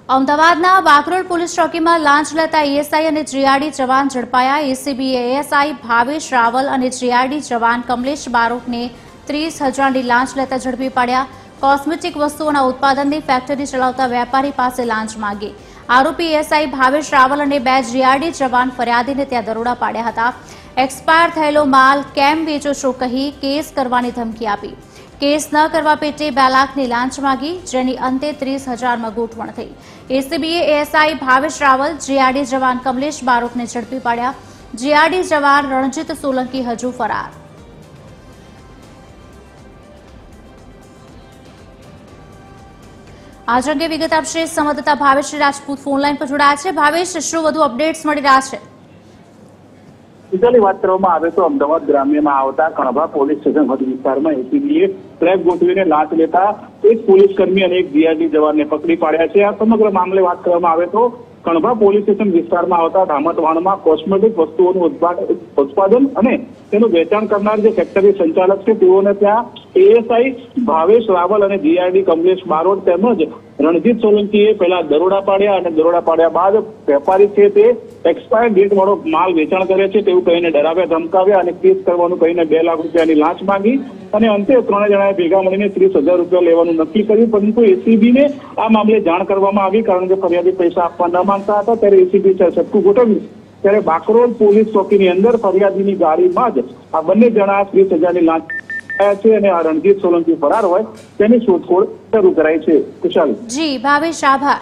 અમદાવાદના વાઘરોડ પોલીસ ચોકીમાં લાંચ લેતા એએસઆઈ અને જીઆરડી જવાન ઝડપાયા। એસીબીએ એએસઆઈ ભાવેશ રાવલ અને જીઆરડી જવાન કમલેશ બારોટને 30,000ની લાંચ લેતા ઝડપી પાડ્યા। કોસ્મેટિક વસ્તુઓના ઉત્પાદનની ફેક્ટરી ચલાવતા વેપારી પાસે લાંચ માંગી। આરોપી એએસઆઈ ભાવેશ રાવલ અને 2 જીઆરડી જવાન ફરિયાદીને ત્યાં દરોડા પાડ્યા હતા। એક્સપાયર થયેલો માલ કેમ વેચો છો કહી કેસ કરવાની ધમકી આપી। કેસ ન કરવા પેટે 2 લાખની લાંચ માંગી, જેની અંતે 30,000માં ગોઠવણ થઈ। એસીબીએ એએસઆઈ ભાવેશ રાવલ, જીઆરડી જવાન કમલેશ બારોટને ઝડપી પાડ્યા। જીઆરડી જવાન રણજીત સોલંકી હજુ ફરાર। આજ અંગે વિગત આપશે સંવાદદાતા ભાવેશ રાજપૂત ફોનલાઈન પર જોડાયા છે। ભાવેશ, શું વધુ અપડેટ્સ મળી રહ્યા છે? વાત કરવામાં આવે તો અમદાવાદ ગ્રામ્યમાં આવતા કણભા પોલીસ સ્ટેશન હદ વિસ્તારમાં એસીબીએ ટ્રેપ ગોઠવીને લાંચ લેતા એક પોલીસ કર્મી અને એક જીઆરડી જવાનને પકડી પાડ્યા છે। આ સમગ્ર મામલે વાત કરવામાં આવે તો કણભા પોલીસ સ્ટેશન વિસ્તારમાં આવતા ધામતવાણમાં કોસ્મેટિક વસ્તુઓનું ઉત્પાદન અને તેનું વેચાણ કરનાર જે ફેક્ટરી સંચાલક છે તેઓને ત્યાં એએસઆઈ ભાવેશ રાવલ અને જીઆરડી કમલેશ બારોટ તેમજ રણજીત સોલંકીએ પહેલા દરોડા પાડ્યા અને દરોડા પાડ્યા બાદ વેપારી છે તે એક્સપાયર ડેટ વાળો માલ વેચાણ કરે છે તેવું કહીને ડરાવ્યા, ધમકાવ્યા અને કેસ કરવાનું કહીને 2 લાખ રૂપિયાની લાંચ માંગી અને અંતે 3 જણાએ ભેગા મળીને 30,000 રૂપિયા લેવાનું નક્કી કર્યું। પરંતુ એસીબીને આ મામલે જાણ કરવામાં આવી, કારણ કે ફરિયાદી પૈસા આપવા ન માંગતા હતા। ત્યારે એસીબી છટકું ગોઠવ્યું ત્યારે બાકરોલ પોલીસ ચોકીની અંદર ફરિયાદીની ગાડીમાં જ આ બંને જણા 30,000ની લાંચ છે અને આ રણજીત સોલંકી ફરાર હોય તેની શોધખોળ શરૂ કરાઈ છે। કુશાલી જી ભાવેશ, આભાર।